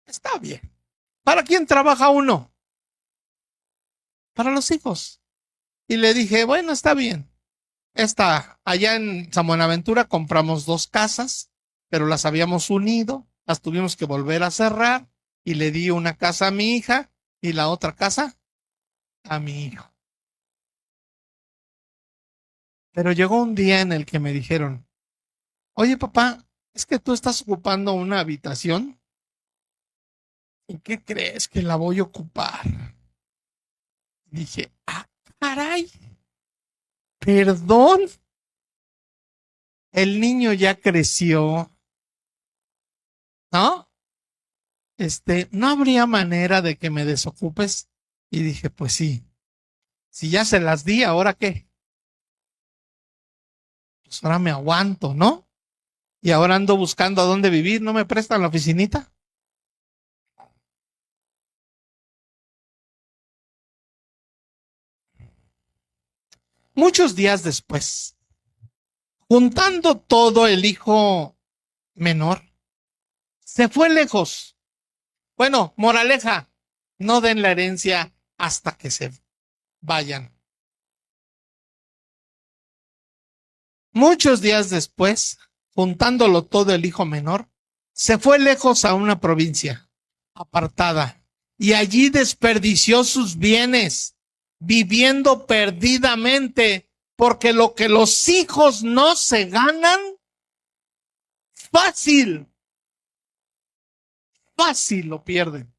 está bien. ¿Para quién trabaja uno? Para los hijos. Y le dije, bueno, está bien. Allá en San Buenaventura compramos 2 casas, pero las habíamos unido, las tuvimos que volver a cerrar y le di una casa a mi hija y la otra casa a mi hijo. Pero llegó un día en el que me dijeron, oye papá, es que tú estás ocupando una habitación. ¿Y qué crees que la voy a ocupar? Dije, caray, perdón. El niño ya creció, ¿no? No habría manera de que me desocupes. Y dije, pues sí, si ya se las di, ¿ahora qué? Pues ahora me aguanto, ¿no? Y ahora ando buscando a dónde vivir, ¿no me prestan la oficinita? Muchos días después, juntando todo, el hijo menor se fue lejos. Bueno, moraleja, no den la herencia hasta que se vayan. Muchos días después, juntándolo todo, el hijo menor se fue lejos a una provincia apartada y allí desperdició sus bienes, viviendo perdidamente, porque lo que los hijos no se ganan, fácil lo pierden.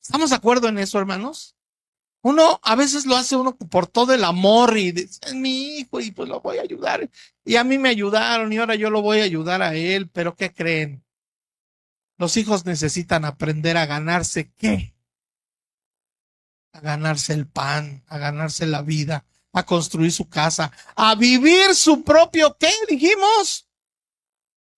¿Estamos de acuerdo en eso, hermanos? Uno a veces lo hace uno por todo el amor y dice, es mi hijo y pues lo voy a ayudar. Y a mí me ayudaron y ahora yo lo voy a ayudar a él. Pero ¿qué creen? Los hijos necesitan aprender a ganarse ¿qué? A ganarse el pan, a ganarse la vida, a construir su casa, a vivir su propio ¿qué dijimos?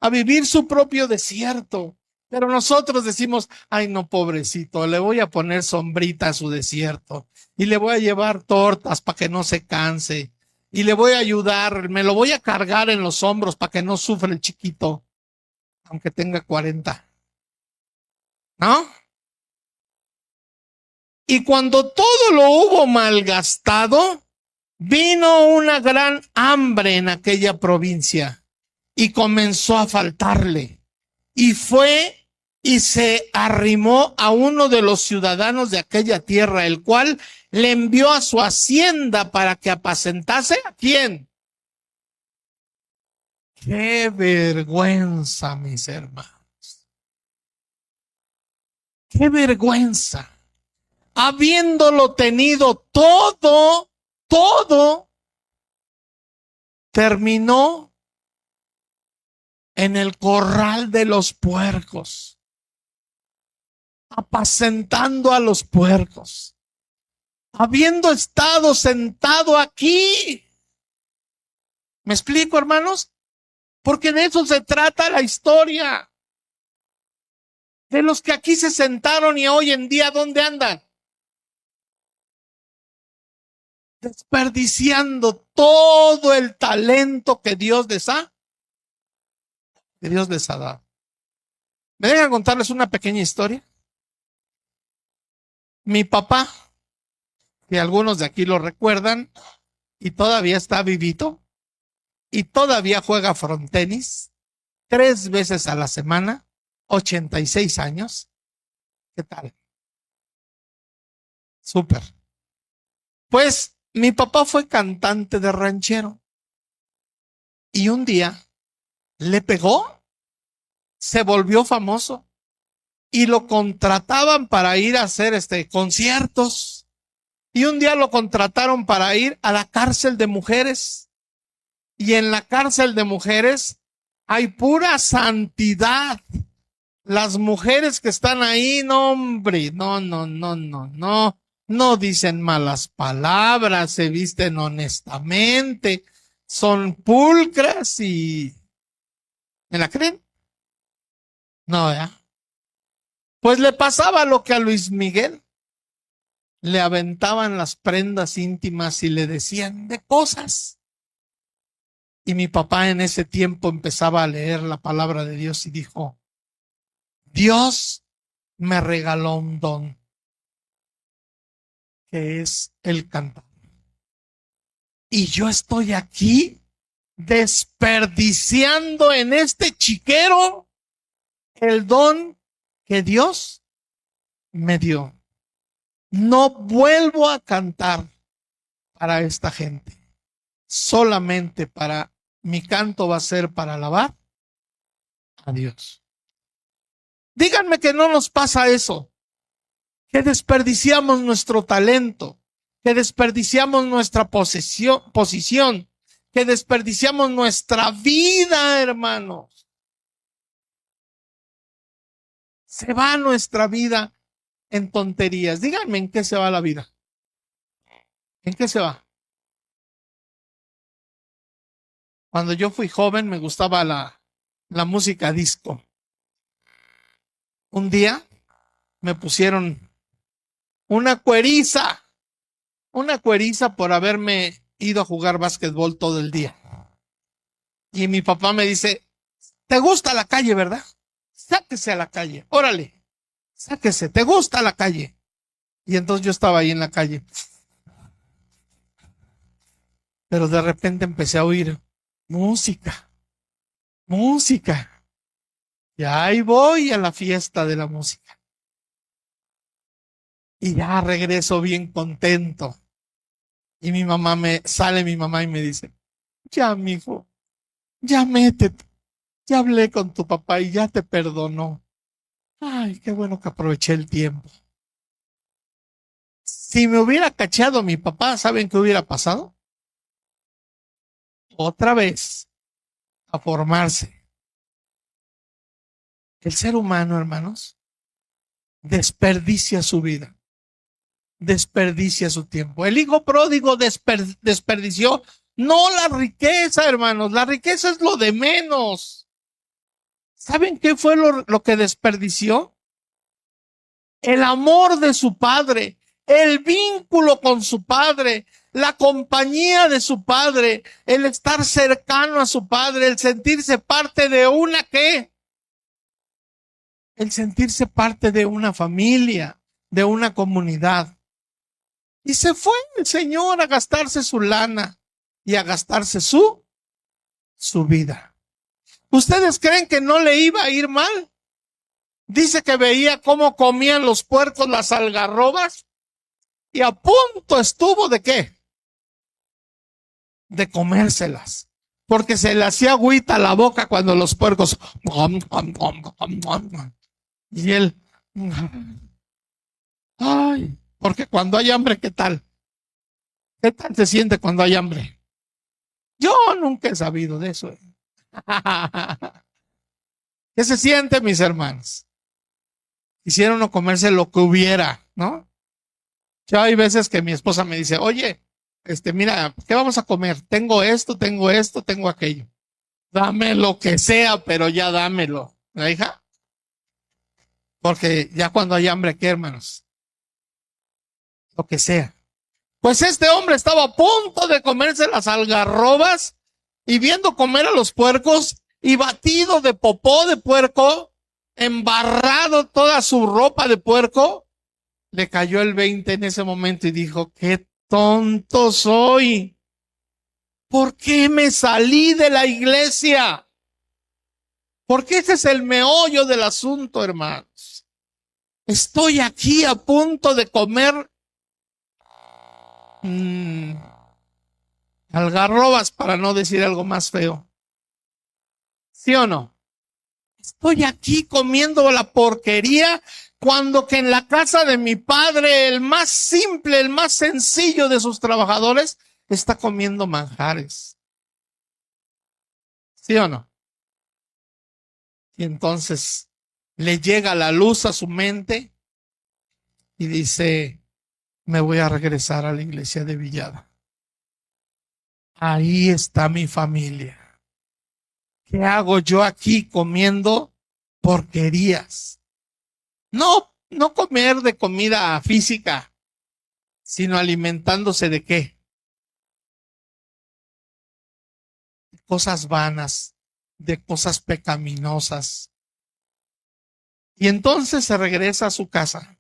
A vivir su propio desierto. Pero nosotros decimos, ay no, pobrecito, le voy a poner sombrita a su desierto y le voy a llevar tortas para que no se canse y le voy a ayudar, me lo voy a cargar en los hombros para que no sufra el chiquito, aunque tenga 40, ¿no? Y cuando todo lo hubo malgastado, vino una gran hambre en aquella provincia y comenzó a faltarle. Y fue y se arrimó a uno de los ciudadanos de aquella tierra, el cual le envió a su hacienda para que apacentase ¿a quién? ¡Qué vergüenza, mis hermanos! ¡Qué vergüenza! Habiéndolo tenido todo, terminó en el corral de los puercos, apacentando a los puercos, habiendo estado sentado aquí. ¿Me explico, hermanos? Porque de eso se trata la historia. De los que aquí se sentaron y hoy en día, ¿dónde andan? desperdiciando todo el talento que Dios les ha dado. ¿Me dejan contarles una pequeña historia? Mi papá, que algunos de aquí lo recuerdan, y todavía está vivito, y todavía juega frontenis 3 veces a la semana, 86 años. ¿Qué tal? Súper. Pues mi papá fue cantante de ranchero y un día le pegó, se volvió famoso y lo contrataban para ir a hacer conciertos. Y un día lo contrataron para ir a la cárcel de mujeres. Y en la cárcel de mujeres hay pura santidad. Las mujeres que están ahí, no, hombre, no dicen malas palabras, se visten honestamente, son pulcras y ¿me la creen? No, ¿ya? Pues le pasaba lo que a Luis Miguel. Le aventaban las prendas íntimas y le decían de cosas. Y mi papá en ese tiempo empezaba a leer la palabra de Dios y dijo, Dios me regaló un don, que es el cantar. Y yo estoy aquí desperdiciando en este chiquero el don que Dios me dio. No vuelvo a cantar para esta gente. Solamente mi canto va a ser para alabar a Dios. Díganme que no nos pasa eso, que desperdiciamos nuestro talento, que desperdiciamos nuestra posición, que desperdiciamos nuestra vida, hermanos. Se va nuestra vida en tonterías. Díganme en qué se va la vida. ¿En qué se va? Cuando yo fui joven me gustaba la música disco. Un día me pusieron una cueriza por haberme ido a jugar básquetbol todo el día. Y mi papá me dice, ¿te gusta la calle, verdad? Sáquese a la calle, órale, sáquese, ¿te gusta la calle? Y entonces yo estaba ahí en la calle. Pero de repente empecé a oír música. Y ahí voy a la fiesta de la música. Y ya regreso bien contento. Y mi mamá y me dice, ya, mijo, ya métete. Ya hablé con tu papá y ya te perdonó. Ay, qué bueno que aproveché el tiempo. Si me hubiera cachado mi papá, ¿saben qué hubiera pasado? Otra vez a formarse. El ser humano, hermanos, desperdicia su vida, desperdicia su tiempo. El hijo pródigo desperdició no la riqueza, hermanos, la riqueza es lo de menos. ¿Saben qué fue lo que desperdició? El amor de su padre, el vínculo con su padre, la compañía de su padre, el estar cercano a su padre, el sentirse parte de el sentirse parte de una familia, de una comunidad. Y se fue el Señor a gastarse su lana y a gastarse su vida. ¿Ustedes creen que no le iba a ir mal? Dice que veía cómo comían los puercos las algarrobas y a punto estuvo ¿de qué? De comérselas. Porque se le hacía agüita la boca cuando los puercos. Y él. Ay, porque cuando hay hambre, ¿qué tal? ¿Qué tal se siente cuando hay hambre? Yo nunca he sabido de eso. ¿Qué se siente, mis hermanos? Quisiera uno comerse lo que hubiera, ¿no? Yo hay veces que mi esposa me dice, oye, mira, ¿qué vamos a comer? Tengo esto, tengo aquello. Dame lo que sea, pero ya dámelo. ¿La hija? Porque ya cuando hay hambre, ¿qué, hermanos? Lo que sea. Pues este hombre estaba a punto de comerse las algarrobas y viendo comer a los puercos y batido de popó de puerco, embarrado toda su ropa de puerco, le cayó el 20 en ese momento y dijo, qué tonto soy. ¿Por qué me salí de la iglesia? Porque ese es el meollo del asunto, hermanos. Estoy aquí a punto de comer algarrobas, para no decir algo más feo. ¿Sí o no? Estoy aquí comiendo la porquería cuando que en la casa de mi padre, el más simple, el más sencillo de sus trabajadores, está comiendo manjares. ¿Sí o no? Y entonces le llega la luz a su mente y dice, me voy a regresar a la iglesia de Villada. Ahí está mi familia. ¿Qué hago yo aquí comiendo porquerías? No comer de comida física, sino alimentándose de qué? De cosas vanas, de cosas pecaminosas. Y entonces se regresa a su casa.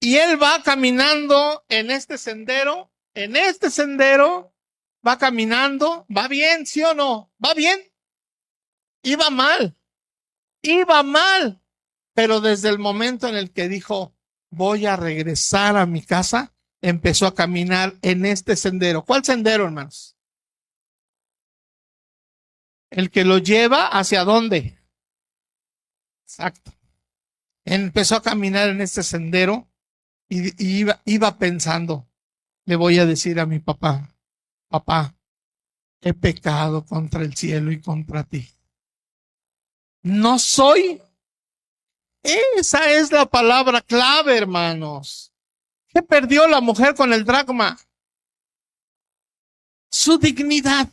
Y él va caminando en este sendero, va caminando, va bien, ¿sí o no? ¿Va bien? Iba mal. Pero desde el momento en el que dijo, voy a regresar a mi casa, empezó a caminar en este sendero. ¿Cuál sendero, hermanos? El que lo lleva hacia dónde. Exacto. Empezó a caminar en este sendero y iba pensando, le voy a decir a mi papá, papá, he pecado contra el cielo y contra ti. No soy. Esa es la palabra clave, hermanos. ¿Qué perdió la mujer con el dracma? Su dignidad.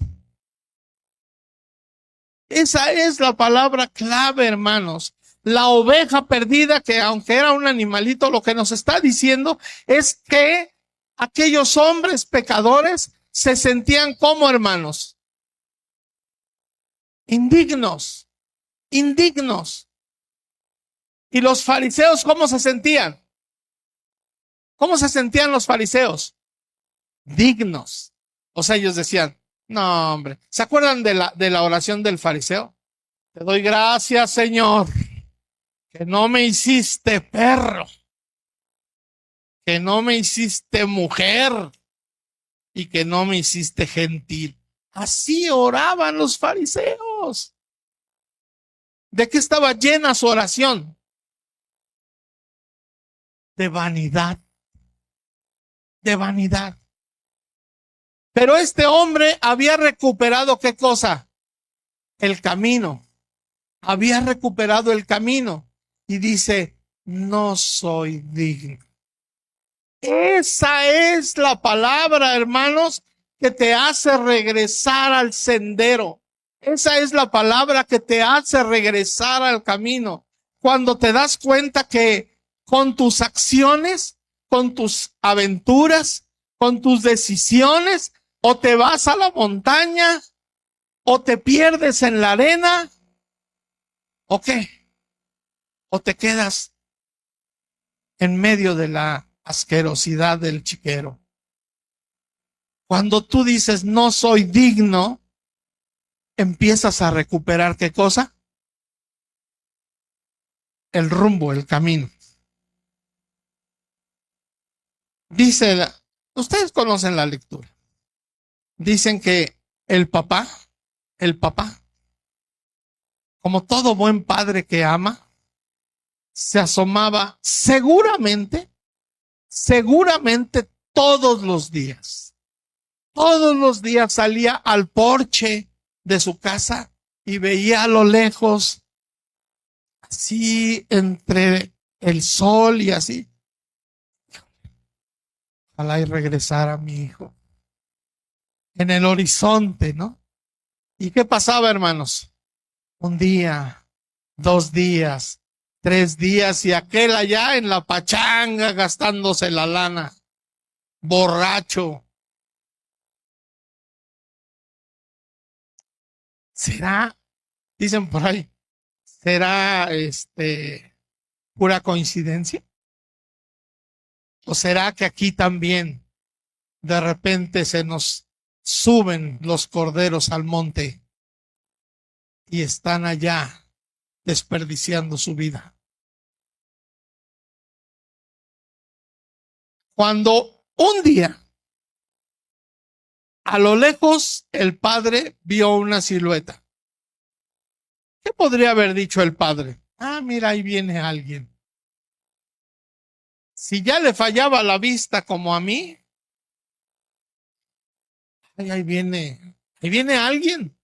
Esa es la palabra clave, hermanos. La oveja perdida, que aunque era un animalito, lo que nos está diciendo es que aquellos hombres pecadores se sentían como, hermanos, indignos. ¿Y los fariseos cómo se sentían? ¿Cómo se sentían los fariseos? Dignos. O sea, ellos decían, no, hombre. ¿Se acuerdan de la oración del fariseo? Te doy gracias, Señor, que no me hiciste perro, que no me hiciste mujer y que no me hiciste gentil. Así oraban los fariseos. ¿De qué estaba llena su oración? De vanidad. De vanidad. Pero este hombre había recuperado ¿qué cosa? El camino. Había recuperado el camino. Y dice, no soy digno. Esa es la palabra, hermanos, que te hace regresar al sendero. Esa es la palabra que te hace regresar al camino. Cuando te das cuenta que con tus acciones, con tus aventuras, con tus decisiones, o te vas a la montaña, o te pierdes en la arena, ¿o qué? O te quedas en medio de la asquerosidad del chiquero. Cuando tú dices no soy digno, empiezas a recuperar ¿qué cosa? El rumbo, el camino. Dice, ustedes conocen la lectura. Dicen que el papá, como todo buen padre que ama, se asomaba seguramente todos los días. Todos los días salía al porche de su casa y veía a lo lejos, así entre el sol y así. Ojalá y regresara mi hijo. En el horizonte, ¿no? ¿Y qué pasaba, hermanos? Un día, 2 días, 3 días y aquel allá en la pachanga gastándose la lana. borracho. ¿Será, dicen por ahí, será pura coincidencia? ¿O será que aquí también de repente se nos suben los corderos al monte y están allá desperdiciando su vida? Cuando un día, a lo lejos, el padre vio una silueta. ¿Qué podría haber dicho el padre? Ah, mira, ahí viene alguien. Si ya le fallaba la vista como a mí, ay, ahí viene alguien.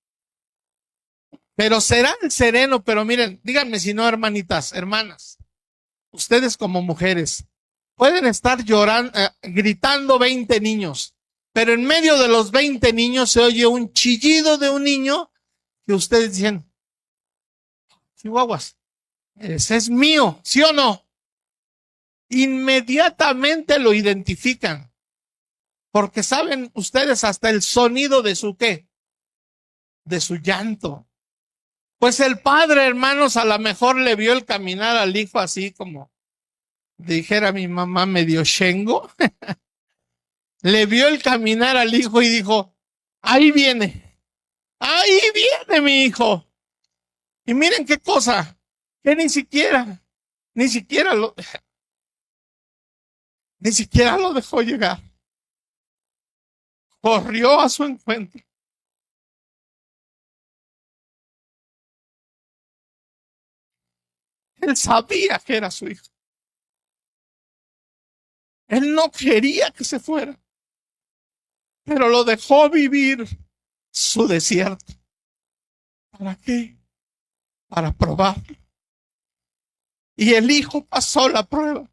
Pero será el sereno, pero miren, díganme si no, hermanitas, hermanas, ustedes como mujeres, pueden estar llorando, gritando 20 niños, pero en medio de los 20 niños se oye un chillido de un niño que ustedes dicen, chihuahuas, ese es mío, ¿sí o no? Inmediatamente lo identifican, porque saben ustedes hasta el sonido de su qué, de su llanto. Pues el padre, hermanos, a lo mejor le vio el caminar al hijo así como dijera mi mamá medio shengo, le vio el caminar al hijo y dijo, ahí viene mi hijo. Y miren qué cosa, que ni siquiera lo, ni siquiera lo dejó llegar. Corrió a su encuentro. Él sabía que era su hijo. Él no quería que se fuera, pero lo dejó vivir su desierto. ¿Para qué? Para probar. Y el hijo pasó la prueba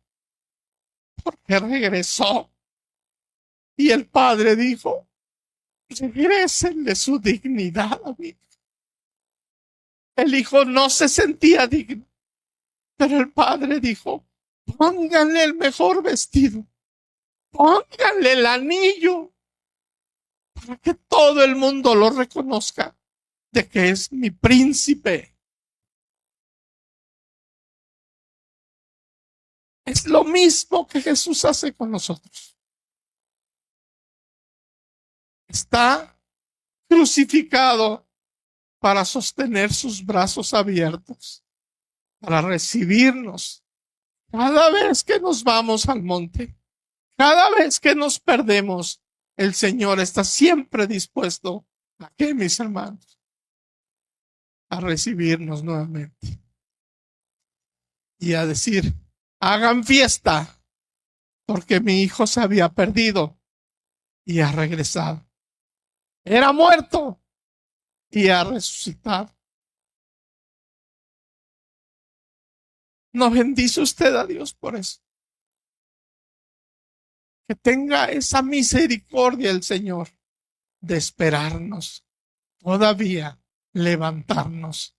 porque regresó. Y el padre dijo, regrésenle su dignidad a mí. El hijo no se sentía digno, pero el padre dijo, pónganle el mejor vestido, pónganle el anillo, para que todo el mundo lo reconozca de que es mi príncipe. Es lo mismo que Jesús hace con nosotros. Está crucificado para sostener sus brazos abiertos, para recibirnos cada vez que nos vamos al monte, cada vez que nos perdemos. El Señor está siempre dispuesto a que, mis hermanos, a recibirnos nuevamente y a decir, hagan fiesta porque mi hijo se había perdido y ha regresado. Era muerto y ha resucitado. ¿No bendice usted a Dios por eso? Que tenga esa misericordia el Señor de esperarnos, todavía levantarnos.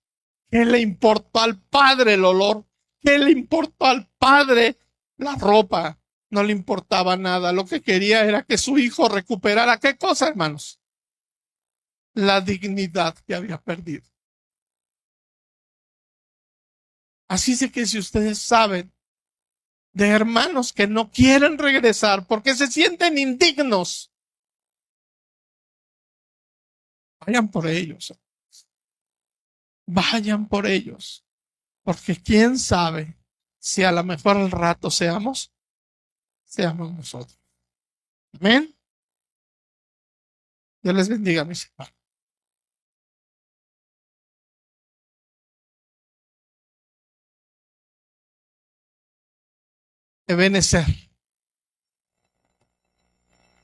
¿Qué le importó al Padre el olor? ¿Qué le importó al Padre la ropa? No le importaba nada. Lo que quería era que su hijo recuperara, ¿qué cosa, hermanos? La dignidad que había perdido. Así es que si ustedes saben de hermanos que no quieren regresar porque se sienten indignos, vayan por ellos. Vayan por ellos. Porque quién sabe si a lo mejor al rato seamos nosotros. Amén. Dios les bendiga, mis hermanos. Ebenezer.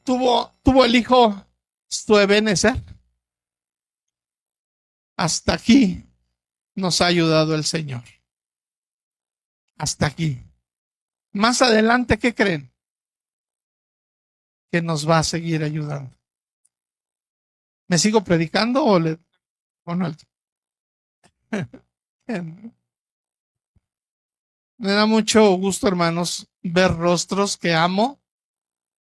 Tuvo el hijo su Ebenezer. Hasta aquí nos ha ayudado el Señor. Hasta aquí. Más adelante, ¿qué creen? Que nos va a seguir ayudando. ¿Me sigo predicando o no? Me da mucho gusto, hermanos, ver rostros que amo,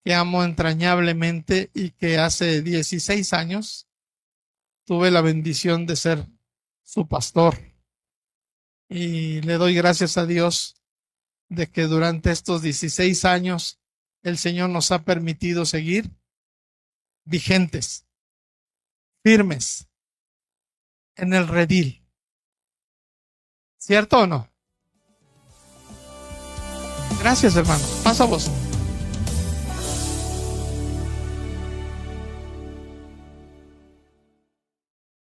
que amo entrañablemente y que hace 16 años tuve la bendición de ser su pastor. Y le doy gracias a Dios de que durante estos 16 años el Señor nos ha permitido seguir vigentes, firmes en el redil. ¿Cierto o no? Gracias, hermano. Paso a vos.